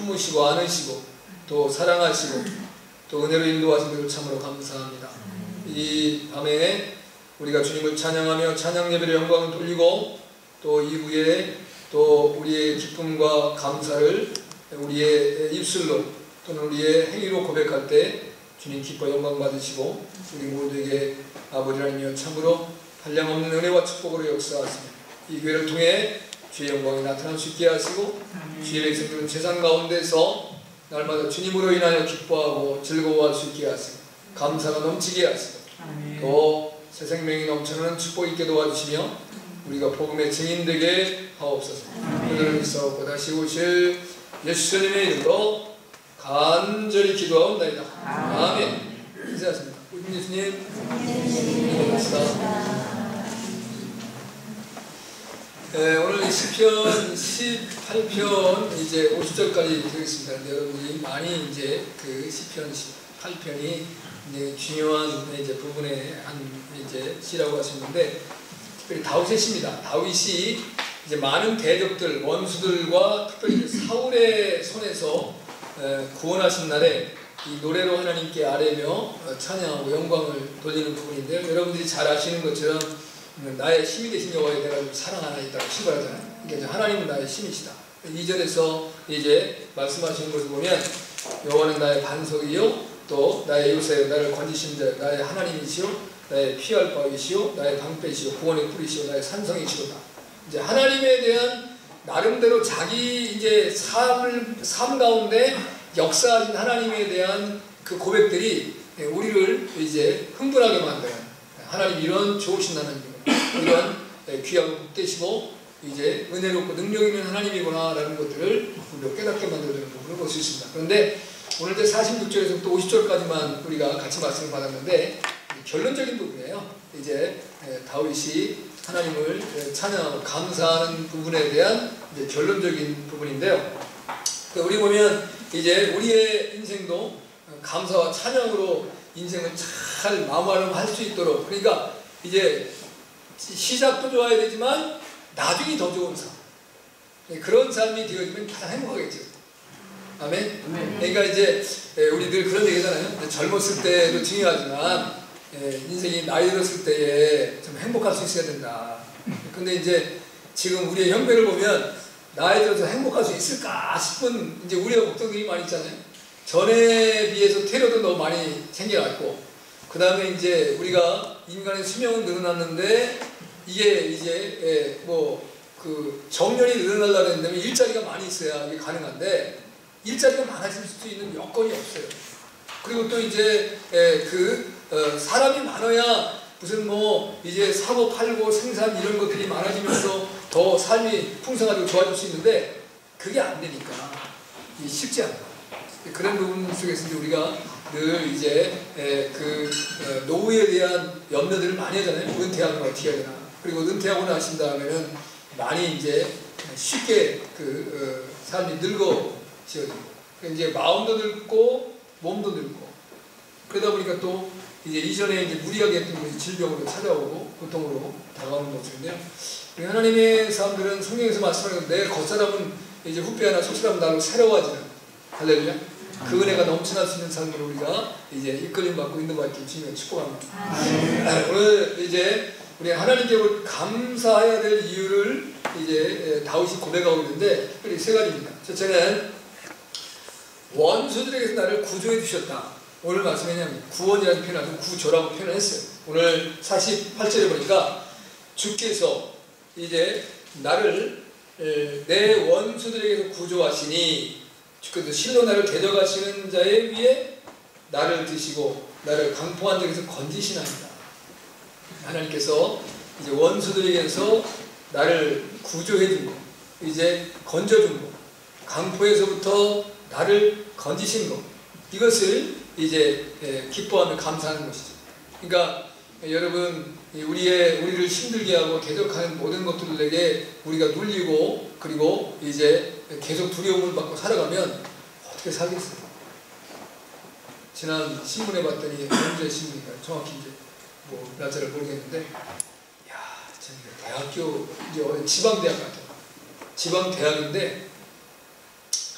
품으시고 안으시고 또 사랑하시고 또 은혜로 인도하신 것을 참으로 감사합니다. 이 밤에 우리가 주님을 찬양하며 찬양 예배의 영광을 돌리고 또 이후에 또 우리의 기쁨과 감사를 우리의 입술로 또는 우리의 행위로 고백할 때 주님 기뻐 영광 받으시고 우리 모두에게 아버지 하나님이여 참으로 한량없는 은혜와 축복으로 역사하시며 이 교회를 통해 주의 영광이 나타날 수 있게 하시고 주의 백성들은 세상 가운데서 날마다 주님으로 인하여 기뻐하고 즐거워할 수 있게 하시고 감사가 넘치게 하시고 또 새 생명이 넘쳐나는 축복 있게 도와주시며 우리가 복음의 증인되게 하옵소서. 그들을 믿사옵고 다시 오실 예수님의 이름으로 간절히 기도하옵나이다. 아멘. 인사하십니다. 우리 예수님 감사합니다. 오늘 시편 18편 이제 50절까지 되겠습니다. 여러분이 많이 이제 그 시편 18편이 이제 중요한 이제 부분의 한 이제 시라고 하셨는데 특별히 다윗의 시입니다. 다윗이 이제 많은 대적들 원수들과 특별히 사울의 손에서 구원하신 날에 이 노래로 하나님께 아뢰며 찬양하고 영광을 돌리는 부분인데요. 여러분들이 잘 아시는 것처럼 나의 힘이 되신 여호와에 내가 사랑하나이다라고 시발하잖아요. 그러니까 하나님은 나의 힘이시다. 2절에서 이제 말씀하시는 것을 보면 여호와는 나의 반석이요 또 나의 요새요 나를 건지신 자 나의 하나님이시요 나의 피할 바위시요 나의 방패시요 구원의 뿌리시요 나의 산성이시로다. 이제 하나님에 대한 나름대로 자기 이제 삶 가운데 역사하신 하나님에 대한 그 고백들이 우리를 이제 흥분하게 만들어요. 하나님 이런 좋으신 하나님이구나, 이런 귀하고 복되시고 이제 은혜롭고 능력 있는 하나님이구나 라는 것들을 우리가 깨닫게 만들어주는 부분을 볼 수 있습니다. 그런데 오늘 46절에서부터 50절까지만 우리가 같이 말씀을 받았는데 결론적인 부분이에요. 이제 다윗이 하나님을 찬양하고 감사하는 부분에 대한 이제 결론적인 부분인데요. 우리 보면 이제 우리의 인생도 감사와 찬양으로 인생을 잘 마무할 수 있도록, 그러니까 이제 시작도 좋아야 되지만 나중이 더 좋은 삶, 그런 삶이 되어지면 가장 행복하겠죠. 아멘. 그러니까 이제 우리 늘 그런 얘기잖아요. 젊었을 때도 중요하지만 인생이 나이 들었을 때에 좀 행복할 수 있어야 된다. 근데 이제 지금 우리의 형편을 보면 나이 들어서 행복할 수 있을까 싶은 이제 우리의 걱정들이 많이 있잖아요. 전에 비해서 테러도 너무 많이 생겨났고, 그 다음에 이제 우리가 인간의 수명은 늘어났는데 이게 이제 뭐 그 정년이 늘어나려고 했는데 일자리가 많이 있어야 이게 가능한데 일자리가 많아질 수 있는 여건이 없어요. 그리고 또 이제 사람이 많아야 무슨 뭐 이제 사고 팔고 생산 이런 것들이 많아지면서 더 삶이 풍성하고 좋아질 수 있는데 그게 안 되니까 쉽지 않아요. 그런 부분 속에서 이제 우리가 늘 이제 노후에 대한 염려들을 많이 하잖아요. 은퇴하면 어떻게 해야 되나. 그리고 은퇴하고 나신 다음에는 많이 이제 쉽게 삶이 늙어지거든요. 이제 마음도 늙고 몸도 늙고 그러다 보니까 또 이제 이전에 이제 무리하게 했던 것이 질병으로 찾아오고 고통으로 다가오는 모습인데요. 우리 하나님의 사람들은 성경에서 말씀하는 내 겉사람은 이제 후패 하나 속사람은 나로 새로워지는, 할렐루야. 그 은혜가 넘쳐날 수 있는 삶으로 우리가 이제 이끌림 받고 있는 것 같은 주님을 축복합니다. 오늘 이제 우리 하나님께 감사해야 될 이유를 이제 다윗이 고백하고 있는데 특별히 세 가지입니다. 첫째는 원수들에게서 나를 구조해 주셨다. 오늘 말씀에는 구원이라는 표현을 하고 구조라고 표현을 했어요. 오늘 48절에 보니까 주께서 이제 나를 내 원수들에게서 구조하시니 주께서 실로 나를 대적하시는 자의 위에 나를 드시고 나를 강포한 적에서 건지시나이다. 하나님께서 이제 원수들에게서 나를 구조해 준 거, 이제 건져 준 거, 강포에서부터 나를 건지신 거, 이것을 이제 기뻐하며 감사하는 것이죠. 그러니까 여러분, 우리를 힘들게 하고 대적하는 모든 것들에게 우리가 눌리고 그리고 이제 계속 두려움을 받고 살아가면 어떻게 살겠어요? 지난 신문에 봤더니 언제 신문인가 정확히 이제 뭐 날짜를 모르겠는데, 야, 대학교 이제 지방 대학 같아요. 지방 대학인데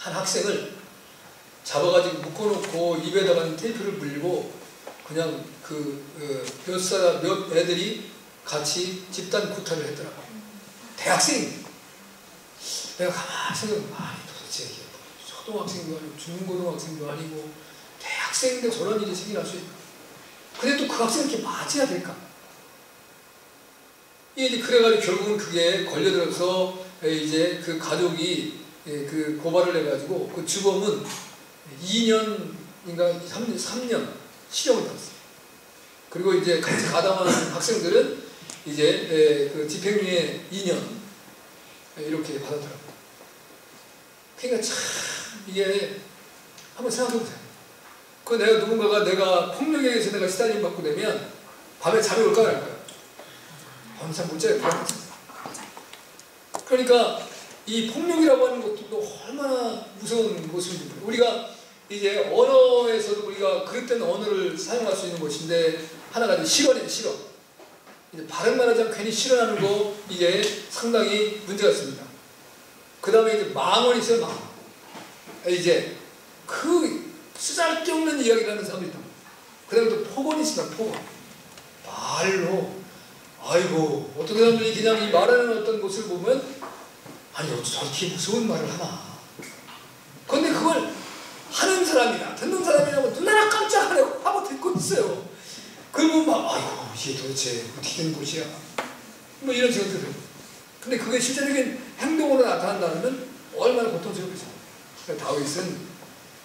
한 학생을 잡아가지고 묶어놓고 입에다가 테이프를 물리고 그냥 몇 애들이 같이 집단 구타를 했더라고. 대학생. 내가 가만히 생각해보면 도대체 이게 초등학생도 아니고 중고등학생도 아니고 대학생인데 저런 일이 생겨날 수 있을까? 근데 또 그 학생을 이렇게 맞아야 될까? 이제 그래가지고 결국은 그게 걸려들어서 이제 가족이 그 고발을 해가지고 그 주범은 2년인가 3년 실형을 받았어요. 그리고 이제 같이 가담한 학생들은 이제 그 집행유예 2년 이렇게 받았더라고요. 그러니까 참 이게 한번 생각해보세요. 누군가가 내가 폭력에 의해서 내가 시달림 받고 되면 밤에 잠이 올까 말까요? 밤잠 못 자요. 그러니까 이 폭력이라고 하는 것도 얼마나 무서운 모습인지. 우리가 이제 언어에서도 우리가 그릇된 언어를 사용할 수 있는 것인데 하나가 이제 실언이에요. 실언. 이제 바른 말하지 않고 괜히 실언하는 거 이게 상당히 문제가 있습니다. 그 다음에 이제 망언이 있어요. 망언. 이제 쓰잘데없는 이야기를 하는 사람이 있다. 그 다음에 또 폭언이 있습니다. 폭언. 말로 아이고 어떤 사람들이 그냥 이 말하는 어떤 모습을 보면 아니 어째 저렇게 무서운 말을 하나. 그런데 그걸 하는 사람이나 듣는 사람이나 눈하나 깜짝 안 하고 듣고 있어요. 그러면 막 아이고 이게 도대체 어떻게 된 것이야. 뭐 이런 생각이 들어요. 근데 그게 실제적인 행동으로 나타난다면 얼마나 고통스럽겠어요. 그러니까 다윗은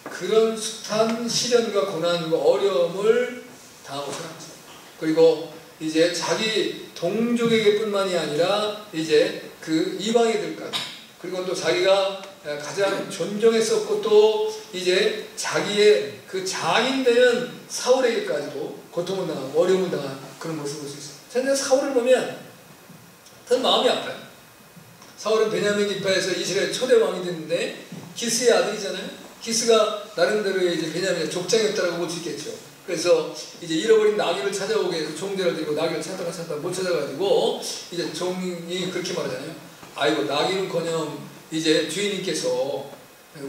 그런 숱한 시련과 고난과 어려움을 당하고 살았어요. 그리고 이제 자기 동족에게뿐만이 아니라 이제 그 이방애들까지, 그리고 또 자기가 가장 존경했었고 또 이제 자기의 그 장인되는 사울에게까지도 고통을 당하고 어려움을 당한 그런 모습을 볼 수 있어요. 현재 사울을 보면 더 마음이 아파요. 사울은 베냐민 지파에서 이스라엘 초대 왕이 됐는데 기스의 아들이잖아요. 기스가 나름대로 이제 베냐민의 족장이었다라고 볼 수 있겠죠. 그래서 이제 잃어버린 나귀를 찾아오게 해서 종대를 들고 나귀를 찾다가 못 찾아가지고 이제 종이 그렇게 말하잖아요. 아이고 나귀는커녕 이제 주인님께서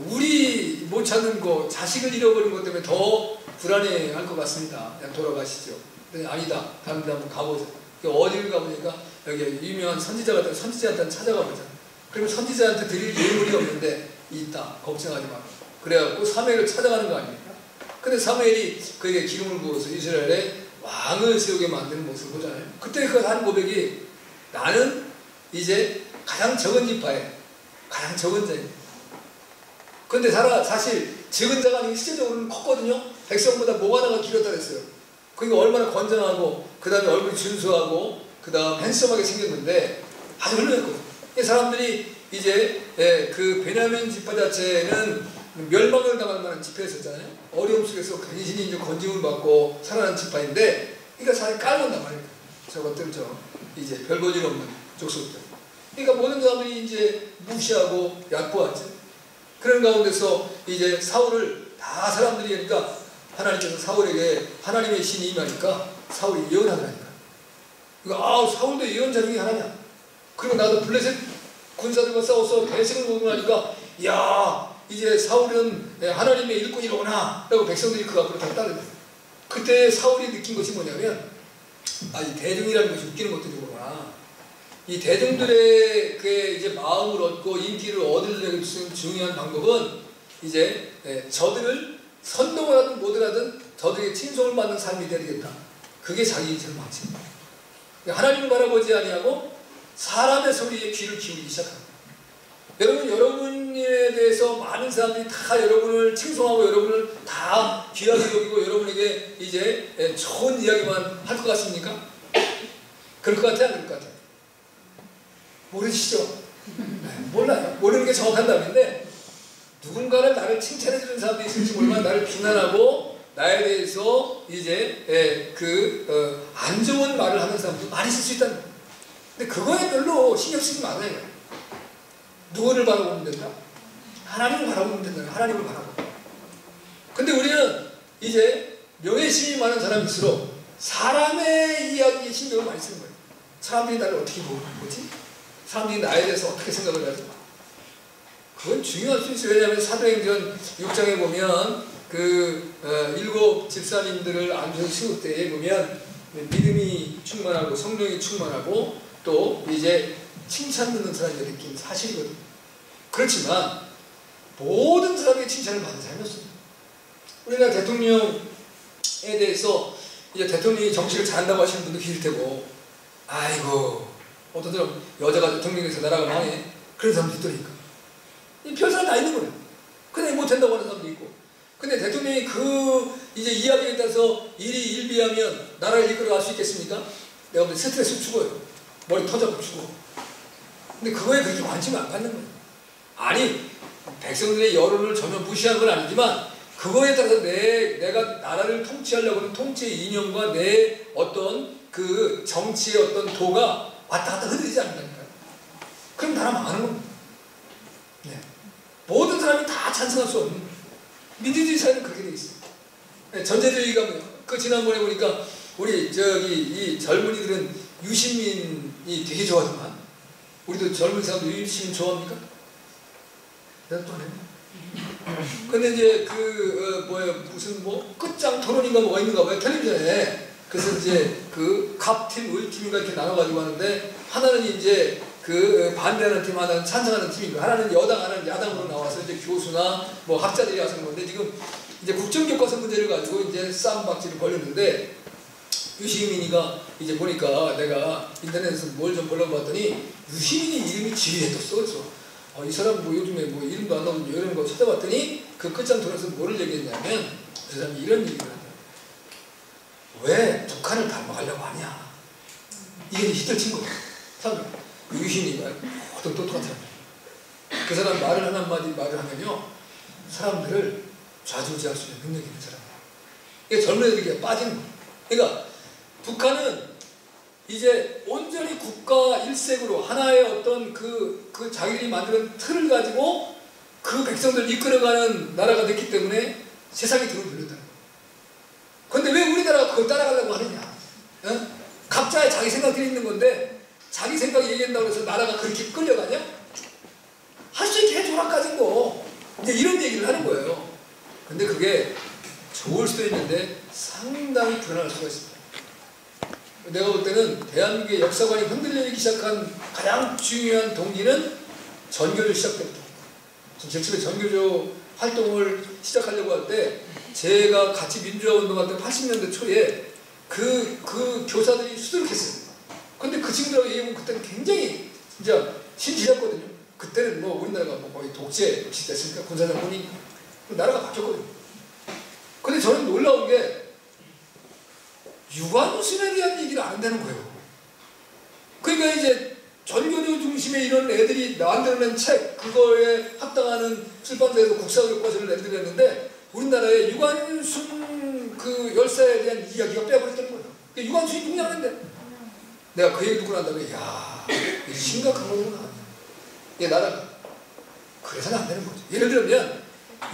우리 못 찾는 거 자식을 잃어버린 것 때문에 더 불안해할 것 같습니다. 그냥 돌아가시죠. 근데 아니다. 다른 데 한번 가보자. 어디를 가보니까 여기 유명한 선지자가 선지자한테 찾아가 보자. 그러면 선지자한테 드릴 예물이 없는데 있다. 걱정하지 마. 그래갖고 사무엘을 찾아가는 거 아닙니까? 근데 사무엘이 그에게 기름을 부어서 이스라엘에 왕을 세우게 만드는 모습을 보잖아요. 그때 그 한 고백이 나는 이제 가장 적은 지파에 가장 적은 자입니다. 그런데 사실 적은 자가 아니고 실제적으로는 컸거든요. 백성보다 목 하나가 길었다 그랬어요. 그러니까 얼마나 건장하고 그 다음에 얼굴이 준수하고 그 다음 핸섬하게 생겼는데 아주 훌륭했거든요. 사람들이 이제 그 베냐민 지파 자체는 멸망을 당할 만한 지파였었잖아요. 어려움 속에서 간신히 이제 건짐을 받고 살아난 지파인데, 그러니까 사실 깔아놓는단 말이에요. 저것들 이제 별 볼 일 없는 족속들. 그러니까 모든 사람들이 이제 무시하고 얕보았죠. 그런 가운데서 이제 사울을 다 사람들이 하니까 하나님께서 사울에게 하나님의 신이 임하니까 사울이 예언하더라니까. 그러니까 사울도 예언자 중에 하나냐. 그리고 나도 블레셋 군사들과 싸워서 대승을 보고 나니까 야 이제 사울은 하나님의 일꾼이로구나 라고 백성들이 그 앞으로 다 따르더라고요. 그때 사울이 느낀 것이 뭐냐면 이 대중이라는 것이 웃기는 것들이구나. 이 대중들의 그 이제 마음을 얻고 인기를 얻으려는 중요한 방법은 이제 저들을 선동을 하든 뭐든 하든 저들에게 칭송을 받는 삶이 되겠다. 그게 자기 절망입니다. 하나님을 바라보지 아니하고 사람의 소리에 귀를 기울이기 시작합니다. 여러분에 대해서 많은 사람들이 다 여러분을 칭송하고 여러분을 다 귀하게 여기고 여러분에게 이제 좋은 이야기만 할 것 같습니까? 그럴 것 같아요? 안 그럴 것 같아요? 모르시죠? 몰라요. 모르는 게 정확한 답인데 누군가를 나를 칭찬해주는 사람도 있을지 모르지만 나를 비난하고 나에 대해서 이제 안 좋은 말을 하는 사람도 많이 있을 수 있다는 거예요. 근데 그거에 별로 신경 쓰지 말아요. 누구를 바라보면 된다? 하나님을 바라보면 된다. 하나님을 바라보고. 근데 우리는 이제 명예심이 많은 사람일수록 사람의 이야기에 신경을 많이 쓰는 거예요. 사람들이 나를 어떻게 보지? 사람들이 나에 대해서 어떻게 생각을 하지? 그건 중요할 수 있어요. 왜냐하면 사도행전 6장에 보면 그 일곱 집사님들을 안수해서 세울 때에 보면 믿음이 충만하고 성령이 충만하고 또 이제 칭찬 듣는 사람이 느낀 사실이거든요. 그렇지만 모든 사람에게 칭찬을 받는 사람이었습니다. 우리나라 대통령에 대해서 이제 대통령이 정치를 잘한다고 하시는 분도 계실 테고, 아이고 어떤 사람 여자가 대통령에서 나라가 망해, 그런 사람도 있더니까. 이 별사람 다 있는 거예요. 근데 못한다고 하는 사람도 있고. 근데 대통령이 그 이제 이야기에 따라서 일이 일비하면 나라를 이끌어갈 수 있겠습니까? 내가 보면 스트레스 죽어요. 머리 터져서 죽어. 근데 그거에 그렇게 관심을 안 갖는 거예요. 아니, 백성들의 여론을 전혀 무시한 건 아니지만 그거에 따라서 내가 나라를 통치하려고 하는 통치의 이념과 내 어떤 그 정치의 어떤 도가 왔다 갔다 흐르지 않는다니까요. 그럼 나라 망하는 겁니다. 네. 모든 사람이 다 찬성할 수 없는 민주주의 사회는 그렇게 돼 있어요. 네, 전제주의가 뭐예요? 그 지난번에 보니까 우리 저기 이 젊은이들은 유시민이 되게 좋아하지만 우리도 젊은 사람도 유시민 좋아합니까? 내가 또 안 했네. 근데 이제 그 무슨 뭐 끝장 토론인가 뭐가 있는가 봐요, 텔레비전에. 그래서 이제 그 갑팀, 을팀인가 이렇게 나눠가지고 하는데, 하나는 이제 그 반대하는 팀, 하나는 찬성하는 팀이고, 하나는 여당, 하나는 야당으로 나와서 이제 교수나 뭐 학자들이 하는 건데, 지금 이제 국정교과서 문제를 가지고 이제 싸움박질을 벌였는데, 유시민이가 이제 보니까 내가 인터넷에서 뭘 좀 보려고 봤더니 유시민이 이름이 지휘에 떴어. 그래서 이 사람 뭐 요즘에 뭐 이름도 안 나오고 이런 거 찾아봤더니 그 끝장 토론에서 뭐를 얘기했냐면, 그 사람이 이런 얘기를 한다. 왜 북한을 닮아가려고 하냐. 이게 히트를 친 거야. 참 유시민이가 어떤 똑똑한 사람이야. 그 사람 말을 한마디 말을 하면요, 사람들을 좌지우지할 수 있는 능력이 있는 사람이야. 이게 젊은 애들이 빠지는 거야. 그러니까 북한은 이제 온전히 국가 일색으로 하나의 어떤 그 자기들이 만드는 틀을 가지고 그 백성들을 이끌어가는 나라가 됐기 때문에 세상이 등을 돌렸다는 거예요. 그런데 왜 우리나라가 그걸 따라가려고 하느냐? 어? 각자의 자기 생각들이 있는 건데 자기 생각 얘기한다고 해서 나라가 그렇게 끌려가냐? 할 수 있게 해줘라 까진 거. 이제 이런 얘기를 하는 거예요. 근데 그게 좋을 수도 있는데 상당히 불안할 수가 있습니다. 내가 볼 때는 대한민국의 역사관이 흔들리기 시작한 가장 중요한 동기는 전교조 시작 때부터. 제일 처음에 전교조 활동을 시작하려고 할 때 제가 같이 민주화 운동할 때 80년대 초에 그 교사들이 수두룩했어요. 근데 그 친구들하고 얘기해보면 그때는 굉장히 진짜 신지였거든요. 그때는 뭐 우리나라가 뭐 거의 독재 시대였으니까 군사정권이 나라가 바뀌었거든요. 근데 저는 놀라운 게 유관순에 대한 얘기를 안 한다는 거예요. 그러니까 이제 전교조 중심의 이런 애들이 만들어낸 책, 그거에 합당하는 출판사에서 국사교과서를 내드렸는데 우리나라에 유관순 그 열사에 대한 이야기가 빼버렸다는 거예요. 그러니까 유관순이 누구냐는데 내가 그 얘기 듣고 난 다음에 야, 이게 심각한 거구나. 이게 나라 그래서는 안 되는 거죠. 예를 들면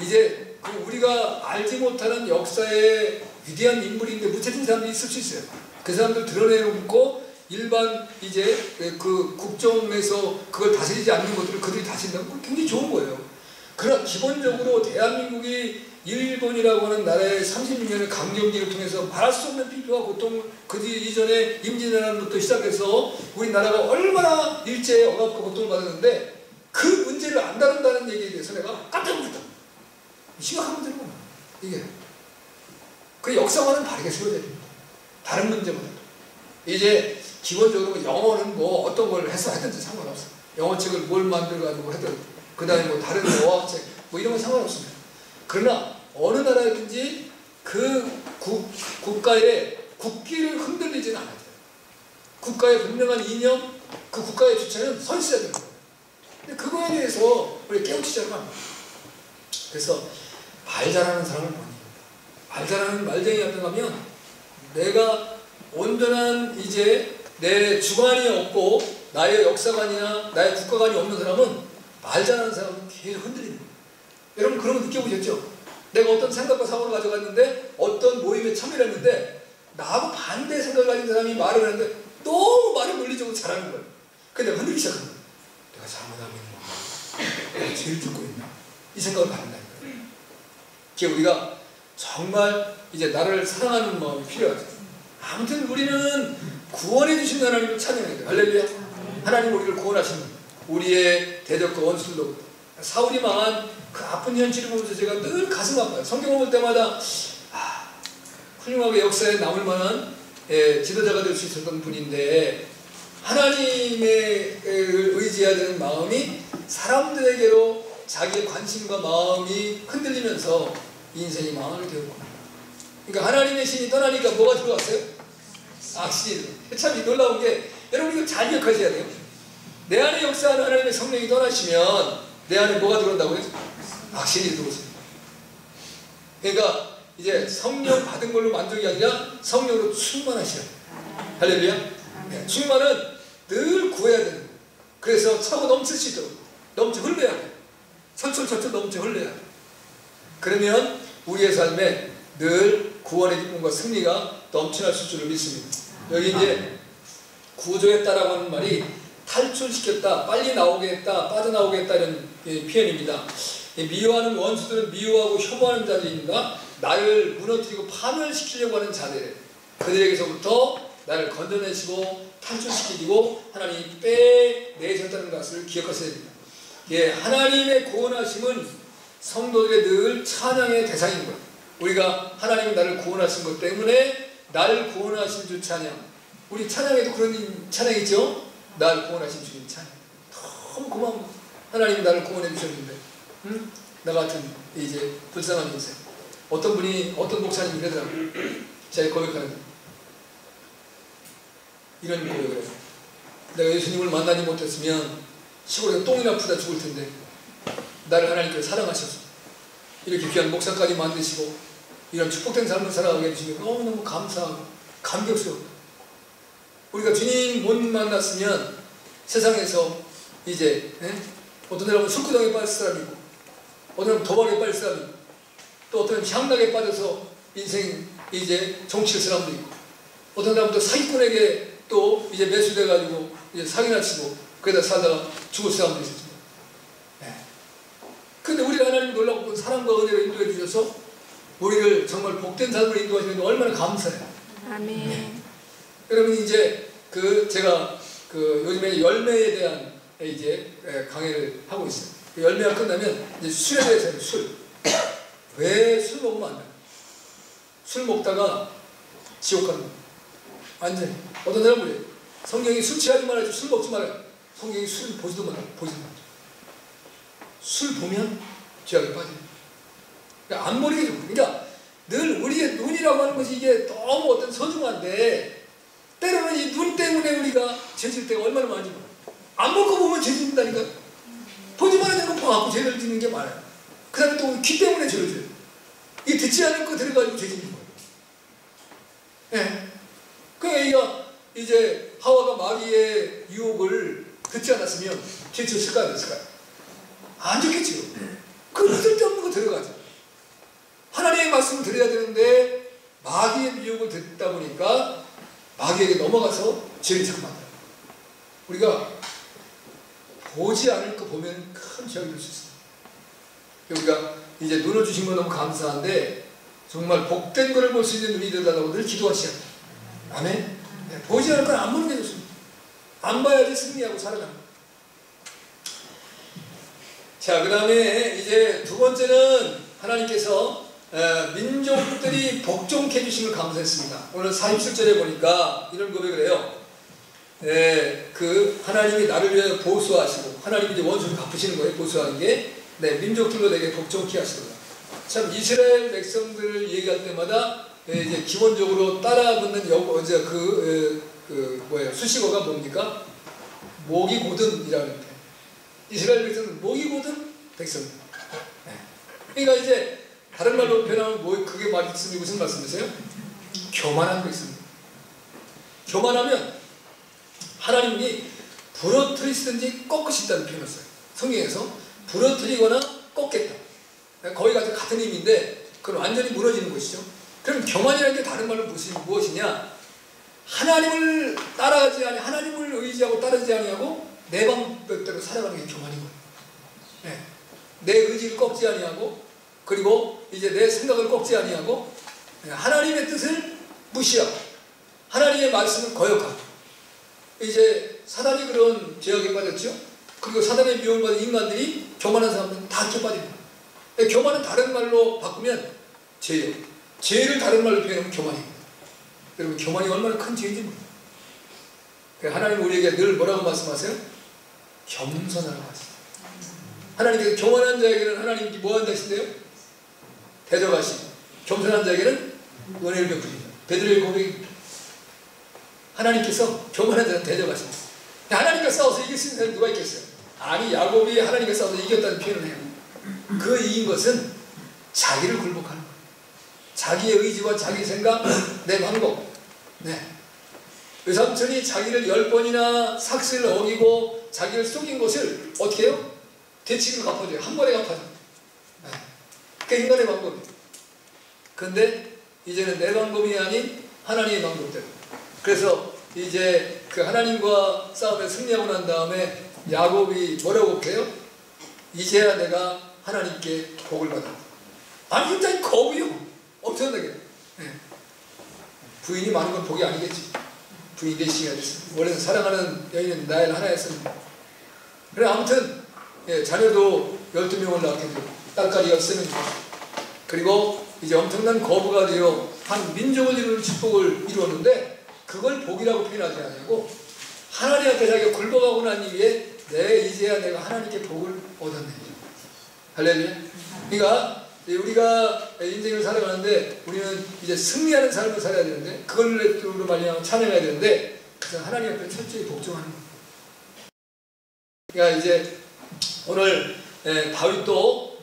이제 그 우리가 알지 못하는 역사의 위대한 인물인데 무책임한 사람들이 있을 수 있어요. 그 사람들 드러내놓고 일반 이제 그 국정에서 그걸 다스리지 않는 것들을 그들이 다스린다면 그건 굉장히 좋은 거예요. 그러나 기본적으로 대한민국이 일본이라고 하는 나라의 36년의 강점기를 통해서 말할 수 없는 비교와 고통을 그 이전에 임진왜란부터 시작해서 우리나라가 얼마나 일제에 억압과 고통을 받았는데 그 문제를 안 다룬다는 얘기에 대해서 내가 깜짝 놀랐다. 심각한 문제는 뭐야 이게. 그 역사관은 바르게 세워야 됩니다. 다른 문제보다도. 이제 기본적으로 영어는 뭐 어떤 걸 해서 하든지 상관없어. 영어책을 뭘 만들어가지고 하든 그 다음에 뭐 다른 어학책 뭐 이런 건 상관없습니다. 그러나 어느 나라든지 그 국가의 국기를 흔들리지는 않아야 돼요. 국가의 분명한 이념, 그 국가의 주체는 서 있어야 됩니다. 근데 그거에 대해서 우리 깨우치자고 합니다. 그래서 말 잘하는 사람을 보니 말 잘하는 말쟁이한테 가면 내가 온전한 이제 내 주관이 없고 나의 역사관이나 나의 국가관이 없는 사람은 말 잘하는 사람은 계속 흔들리는 거예요. 여러분 그런 거 느껴보셨죠? 내가 어떤 생각과 사고를 가져갔는데 어떤 모임에 참여를 했는데 나하고 반대 생각을 가진 사람이 말을 하는데 너무 말을 논리적으로 잘하는 거예요. 근데 흔들리기 시작하는 거예요. 내가 잘못하고 있는 건가? 죄를 짓고 있나? 이 생각을 갖는다는 거예요. 이게 우리가 정말 이제 나를 사랑하는 마음이 필요하죠. 아무튼 우리는 구원해 주신 하나님을 찬양해야 돼요. 할렐루야. 하나님 우리를 구원하신 우리의 대적과 원수들로부터. 사울이 망한 그 아픈 현실을 보면서 제가 늘 가슴 아파요. 성경을 볼 때마다 훌륭하게 역사에 남을 만한 지도자가 될 수 있었던 분인데 하나님의 의지해야 되는 마음이 사람들에게로 자기의 관심과 마음이 흔들리면서 인생이 망하게 되었고, 그러니까 하나님의 신이 떠나니까 뭐가 들어왔어요? 악신이 들어왔어요. 참 놀라운 게 여러분 이거 잘 기억하셔야 돼요. 내 안에 역사하는 하나님의 성령이 떠나시면 내 안에 뭐가 들어온다고요? 악신이 들어오세요. 그러니까 이제 성령 받은 걸로 만족이 아니라 성령으로 충만하시라. 할렐루야. 네, 충만은 늘 구해야 되는 거예요. 그래서 차고 넘칠 수 있도록 넘쳐 흘러야 돼요. 철철철철 넘쳐 흘러야 돼요. 그러면 우리의 삶에 늘 구원의 기쁨과 승리가 넘쳐날 줄을 믿습니다. 여기 이제 구조했다라고 하는 말이 탈출시켰다, 빨리 나오게 했다, 빠져나오게 했다 이런 표현입니다. 미워하는 원수들은 미워하고 혐오하는 자들입니다. 나를 무너뜨리고 파멸시키려고 하는 자들, 그들에게서부터 나를 건져내시고 탈출시키고 하나님이 빼내셨다는 것을 기억하셔야 됩니다. 예, 하나님의 구원하심은 성도들의 늘 찬양의 대상인 거예요. 우리가 하나님이 나를 구원하신 것 때문에 나를 구원하신 주 찬양. 우리 찬양에도 그런 찬양 있죠? 나를 구원하신 주님 찬양. 너무 고마운 거예요. 하나님이 나를 구원해 주셨는데, 응? 나 같은 이제 불쌍한 인생. 어떤 분이, 어떤 목사님이 이러더라고요. 제가 고백하는 이런 고백을 해요. 내가 예수님을 만나지 못했으면 시골에 똥이나 푸다 죽을 텐데 나를 하나님께서 사랑하셔서 이렇게 귀한 목사까지 만드시고 이런 축복된 삶을 살아가게 해주시면 너무너무 감사하고 감격스럽고, 우리가 주님 못 만났으면 세상에서 이제 어떤 사람은 술구덩이에 빠질 사람이 있고, 어떤 사람은 도박에 빠질 사람이 있고, 또 어떤 사람은 향락에 빠져서 인생 이제 정치할 사람도 있고, 어떤 사람은 또 사기꾼에게 또 이제 매수돼가지고 이제 사기나 치고 그러다 살다가 죽을 사람도 있었습니다. 근데 우리 하나님 놀라운 사랑과 은혜로 인도해 주셔서 우리를 정말 복된 삶으로 인도하시는데 얼마나 감사해요. 아멘. 여러분 이제 제가 요즘에 열매에 대한 이제 강의를 하고 있어요. 열매가 끝나면 이제 술에 대해서 해요. 술. 왜 술 먹으면 안 돼요? 술 먹다가 지옥 가는 거예요. 완전히. 어떤 사람은 그래요. 성경이 술 취하지 말아야지, 술 먹지 말아요. 성경이 술 보지도 말아요. 보지도 말아요. 술 보면 죄악에 빠져요. 그러니까 안 버리게 좀. 그러니까 늘 우리의 눈이라고 하는 것이 이게 너무 어떤 소중한데, 때로는 이 눈 때문에 우리가 죄질 때가 얼마나 많이 봐요. 안 볼 거 보면 죄 짓는다니까. 보지 말아야 되는 거 봐갖고 죄를 짓는 게 많아요. 그 다음에 또 귀 때문에 죄를 져요. 이 듣지 않을 거 들어가지고 죄 짓는 거예요. 예. 그러니까 이제 하와가 마귀의 유혹을 듣지 않았으면 죄 졌을까요? 안 했을까요? 안 좋겠지요. 그 쓸데없는 거 들어가죠. 하나님의 말씀을 들어야 되는데 마귀의 유혹을 듣다 보니까 마귀에게 넘어가서 죄를 자꾸 만들어요. 우리가 보지 않을 거 보면 큰 죄악이 될 수 있어요. 우리가 이제 눈을 주신 건 너무 감사한데 정말 복된 것을 볼 수 있는 눈이 되달라고 늘 기도하셔야 돼요. 아멘. 네, 보지 않을 건 안 보는 게 좋습니다. 안 봐야지 승리하고 살아가는 거예요. 자, 그 다음에 이제 두 번째는 하나님께서 민족들이 복종케 해주신 걸 감사했습니다. 오늘 47절에 보니까 이런 고백을 해요. 하나님이 나를 위해 보수하시고, 하나님이 이제 원수를 갚으시는 거예요. 보수하는 게. 민족들로 내게 복종케 하시더라. 참 이스라엘 백성들을 얘기할 때마다 이제 기본적으로 따라붙는 수식어가 뭡니까? 목이 고든이라는 게. 이스라엘 백성은 목이 고든 백성들. 그러니까 이제 다른 말로 표현하면 그게 말씀이 무슨 말씀이세요? 교만한 백성들. 교만하면 하나님이 부러뜨리시든지 꺾으신다는 표현을 써요. 성경에서 부러뜨리거나 꺾겠다. 거의 같은 의미인데 그건 완전히 무너지는 것이죠. 그럼 교만이라는 게 다른 말로 무엇이냐? 하나님을 따라가지 아니, 하나님을 의지하고 따르지 아니하고 내 방법대로 살아가는 게 교만인 거예요. 예. 내 의지를 꺾지 아니하고, 그리고 이제 내 생각을 꺾지 아니하고, 예. 하나님의 뜻을 무시하고 하나님의 말씀을 거역하고, 이제 사단이 그런 죄악에 빠졌죠. 그리고 사단의 미움을 받은 인간들이, 교만한 사람들은 다 이렇게 빠집니다. 예. 교만은 다른 말로 바꾸면 죄예요. 죄를 다른 말로 표현하면 교만입니다. 여러분, 교만이 얼마나 큰 죄인지 모릅니다. 하나님 우리에게 늘 뭐라고 말씀하세요? 겸손하라고 하시죠. 하나님께서 교만한 자에게는 하나님께 뭐 한다 하신대요? 대적하시고, 겸손한 자에게는 은혜를 베푸신다. 베드로의 고백입니다. 하나님께서 교만한 자는 대적하신다. 하나님과 싸워서 이길 수 있는 사람이 누가 있겠어요? 아니, 야곱이 하나님과 싸워서 이겼다는 표현을 해요. 그 이긴 것은 자기를 굴복하는 거예요. 자기의 의지와 자기 생각, 내 방법. 네. 의삼촌이 자기를 10번이나 삭슬을 어기고 자기를 속인 것을 어떻게 해요? 되치기로 갚아줘요. 한 번에 갚아줘요. 네. 그게 인간의 방법이에요. 그런데 이제는 내 방법이 아닌 하나님의 방법대로. 그래서 이제 그 하나님과 싸움에 승리하고 난 다음에 야곱이 뭐라고 해요? 이제야 내가 하나님께 복을 받아. 아니, 굉장히 거부요. 엄청나게. 네. 부인이 많은 건 복이 아니겠지. 부인이 내시가 됐어. 원래는 사랑하는 여인은 나엘 하나였습니다. 그래, 아무튼 예, 자녀도 12명을 낳게 되고 딸까지 13명. 그리고 이제 엄청난 거부가 되어 한 민족을 이루는 축복을 이루었는데, 그걸 복이라고 표현하지 않고 하나님 앞에 자기가 굴복하고 난 이후에 이제야 내가 하나님께 복을 얻었네. 할렐루야. 그러니까 우리가 인생을 살아가는데 우리는 이제 승리하는 삶을 살아야 되는데, 그걸로 말미암아 찬양해야 되는데, 그래서 하나님 앞에 철저히 복종하는 거예요. 그러니까 이제 오늘 다윗도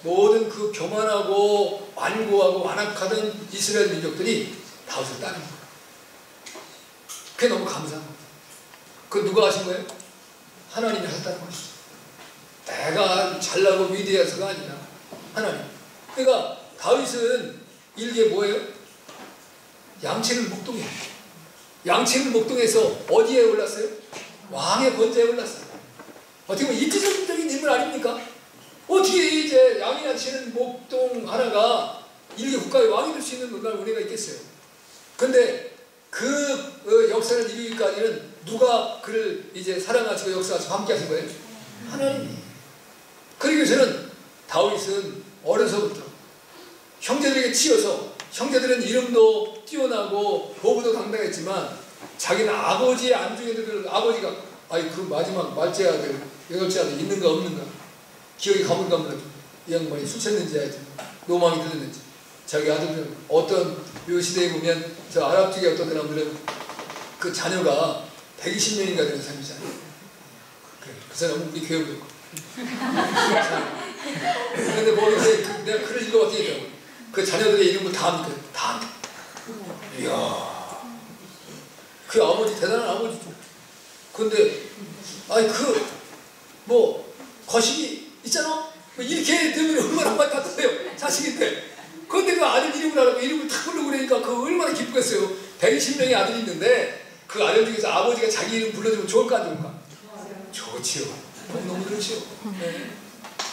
모든 그 교만하고 완고하고 완악하던 이스라엘 민족들이 다윗을 따른 거예요. 그게 너무 감사한 거예요. 그건 누가 하신 거예요? 하나님이 하셨다는 것이죠. 내가 잘나고 위대해서가 아니라 하나님. 그러니까 다윗은 일개 뭐예요? 양치를 목동해. 양치를 목동해서 어디에 올랐어요? 왕의 권좌에 올랐어요. 어떻게 보면 입지적인 인물 아닙니까? 어떻게 이제 양이나 치는 목동 하나가 일개 국가의 왕이 될 수 있는 얼마나 은혜가 있겠어요. 근데 그 역사를 이루기까지는 누가 그를 이제 사랑하시고 역사하시고 함께 하신 거예요? 하나님이. 그러기 위해서는 다윗은 어려서부터 형제들에게 치여서, 형제들은 이름도 뛰어나고 보부도 당당했지만 자기는 아버지의 안중에도 아버지가 아이 그 마지막 말째 아들, 8째 아들 있는가 없는가 기억이 가물가물하죠. 이 양반이 술 쳤는지 알지, 노망이 들렸는지. 자기 아들들은 어떤 요 시대에 보면 저 아랍 쪽에 어떤 사람들은 그 자녀가 120명인가 되는 사람이잖아요. 그 사람은 우리 교회도 있고. 그런데 거기서 내가 글을 읽어봤더니 그 자녀들의 이름을 다 합니까? 다 합니다. 이야, 그 아버지 대단한 아버지죠. 근데 아니 뭐 거식이 있잖아. 이렇게 되면 얼마나 많이 같았어요, 자식인데. 그런데 그 아들 이름을 알고 이름을 탁 부르고 그러니까 그 얼마나 기쁘겠어요. 120명의 아들이 있는데 그 아들 중에서 아버지가 자기 이름 불러주면 좋을까 안 좋을까? 좋지요. 너무 좋지요. 네.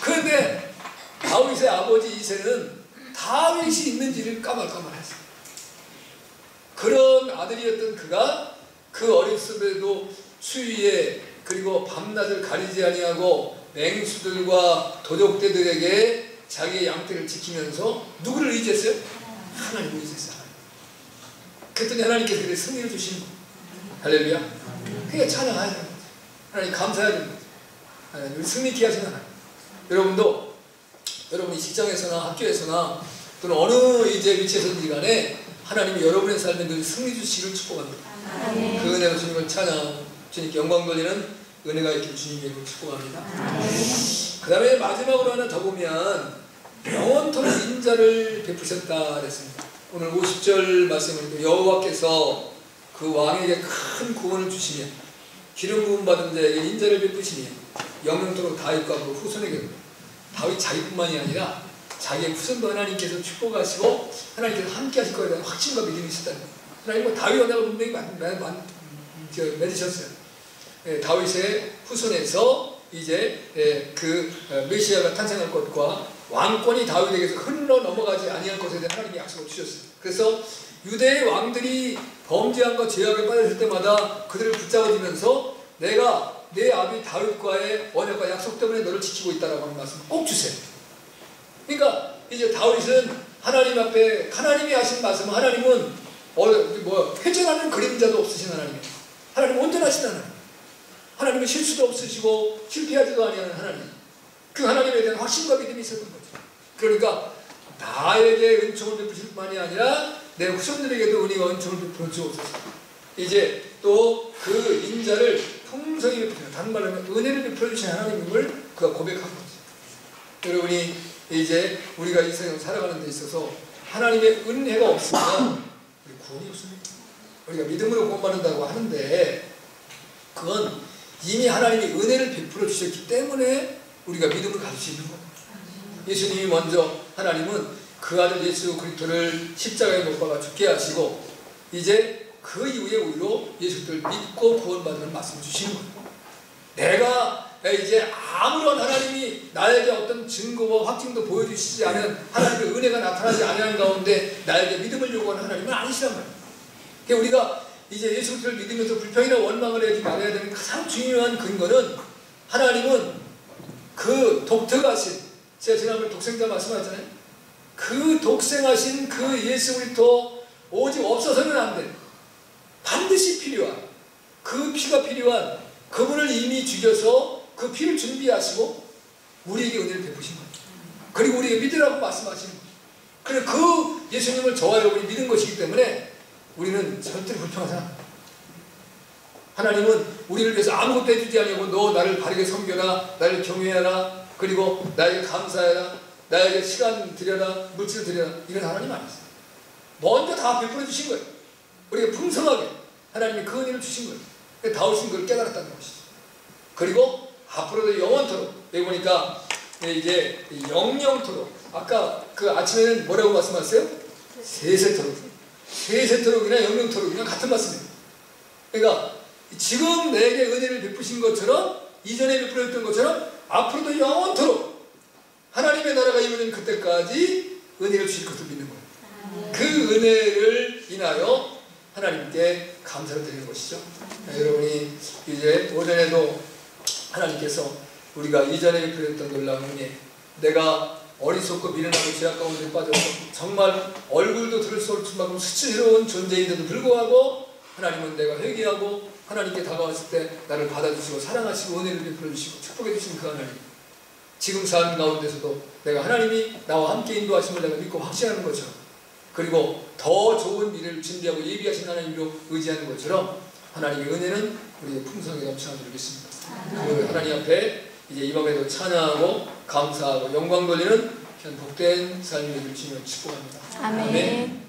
그런데 다윗의 아버지 이새는 다윗이 있는지를 까말까말했어요. 그런 아들이었던 그가 그 어렸음에도 추위에 그리고 밤낮을 가리지 아니하고 맹수들과 도적대들에게 자기의 양떼를 지키면서 누구를 의지했어요? 하나님을 의지했어요. 그랬더니 하나님께서 그의 승리를 주시는 거예요. 할렐루야. 그게 찬양해야 되는 거죠. 하나님 감사해야 되는 거죠. 하나님 승리케 하시는 하나님. 여러분도 여러분이 직장에서나 학교에서나 또는 어느 이제 위치에서든지 간에 하나님이 여러분의 삶에 늘 승리 주시기를 축복합니다. 그 은혜로 주님을 찬양, 주님께 영광 돌리는 은혜가 있길 주님의 이름으로 축복합니다. 그 다음에 마지막으로 하나 더 보면 영원토록 인자를 베푸셨다 그랬습니다. 오늘 50절 말씀을 여호와께서 그 왕에게 큰 구원을 주시며 기름 부음 받은 자에게 인자를 베푸시니 영원토록 다윗과 그 후손에게. 다윗 자기뿐만이 아니라 자기의 후손도 하나님께서 축복하시고 하나님께서 함께 하실 거에 대한 확신과 믿음이 있었다는 거예요. 하나님은 다윗 언약을 분명히 맺으셨어요. 네, 다윗의 후손에서 이제 그 메시아가 탄생할 것과 왕권이 다윗에게서 흘러 넘어가지 아니할 것에 대한 하나님이 약속을 주셨어요. 그래서 유대의 왕들이 범죄한 것 죄악에 빠졌을 때마다 그들을 붙잡아주면서 내가 내 아비 다윗과의 언약과 약속 때문에 너를 지키고 있다라고 하는 말씀을 꼭 주세요. 그러니까 이제 다윗은 하나님 앞에 하나님이 하신 말씀은 하나님은 회전하는 그림자도 없으신 하나님이에요. 하나님은 온전하신 하나님. 하나님은 실수도 없으시고 실패하지도 아니하는 하나님. 그 하나님에 대한 확신과 믿음이 있었던 거죠. 그러니까 나에게 은총을 베푸실 뿐만이 아니라 내 후손들에게도 은혜와 은총을 베풀어 주옵소서. 이제 또 그 인자를 풍성히 베푸시는, 다른 말로 하면 은혜를 베풀어 주신 하나님임을 그가 고백한 거죠. 여러분이 이제 우리가 이 세상을 살아가는 데 있어서 하나님의 은혜가 없으면 우리 구원이 없습니다. 우리가 믿음으로 구원받는다고 하는데 그건 이미 하나님이 은혜를 베풀어 주셨기 때문에 우리가 믿음을 가질 수 있는 거예요. 예수님이 먼저 하나님은 그 아들 예수 그리스도를 십자가에 못 박아 죽게 하시고 이제 그 이후에 우리로 예수를 믿고 구원받는 말씀을 주시는 거예요. 내가 이제 아무런 하나님이 나에게 어떤 증거와 확증도 보여주시지 않은 하나님의 은혜가 나타나지 않는 가운데 나에게 믿음을 요구하는 하나님은 아니시란 말이에요. 그러니까 우리가 이제 예수 그리스도를 믿으면서 불평이나 원망을 하지 말아야 되는 가장 중요한 근거는 하나님은 그 독특하신, 제가 지난번에 독생자 말씀하셨잖아요. 그 독생하신 그 예수 그리스도 오직 없어서는 안 돼. 반드시 필요한, 그 피가 필요한 그분을 이미 죽여서 그 피를 준비하시고 우리에게 은혜를 베푸신 거예요. 그리고 우리에게 믿으라고 말씀하시는 거예요. 그래 그 예수님을 저와 여러분이 믿은 것이기 때문에 우리는 절대로 불평하지 않아요. 하나님은 우리를 위해서 아무것도 해주지 아니하고 너 나를 바르게 섬겨라, 나를 경외하라, 그리고 나에게 감사해라, 나에게 시간 드려라, 물질 드려라, 이런 하나님 아니었어요. 먼저 다 베풀어 주신 거예요. 우리가 풍성하게 하나님이 그 은혜를 주신 거예요. 다윗은 그걸 깨달았다는 것이죠. 그리고 앞으로도 영원토록, 여기 보니까 이제 영영토록, 아까 그 아침에는 뭐라고 말씀하셨어요? 세세토록. 세세토록이나 영영토록이나 같은 말씀이에요. 그러니까 지금 내게 은혜를 베푸신 것처럼, 이전에 베풀었던 것처럼 앞으로도 영원토록 하나님의 나라가 이루어진 그때까지 은혜를 주실 것을 믿는 거예요. 그 은혜를 인하여 하나님께 감사를 드리는 것이죠. 여러분이 이제 오전에도 하나님께서 우리가 이전에 베풀었던 놀라운 은혜, 내가 어리석고 미련하고 죄악 가운데 빠져서 정말 얼굴도 들을 수 없을 만큼 수치스러운 존재인데도 불구하고 하나님은 내가 회개하고 하나님께 다가왔을 때 나를 받아주시고 사랑하시고 은혜를 베풀어 주시고 축복해 주신 그 하나님, 지금 삶 가운데서도 내가 하나님이 나와 함께 인도하심을 내가 믿고 확신하는 것처럼, 그리고 더 좋은 미래를 준비하고 예비하신 하나님으로 의지하는 것처럼 하나님의 은혜는 우리의 풍성하게 넘쳐나도록 믿습니다. 그리고 하나님 앞에 이제 이 밤에도 찬양하고 감사하고 영광 돌리는 복된 삶이 되길 주님을 축복합니다. 아멘.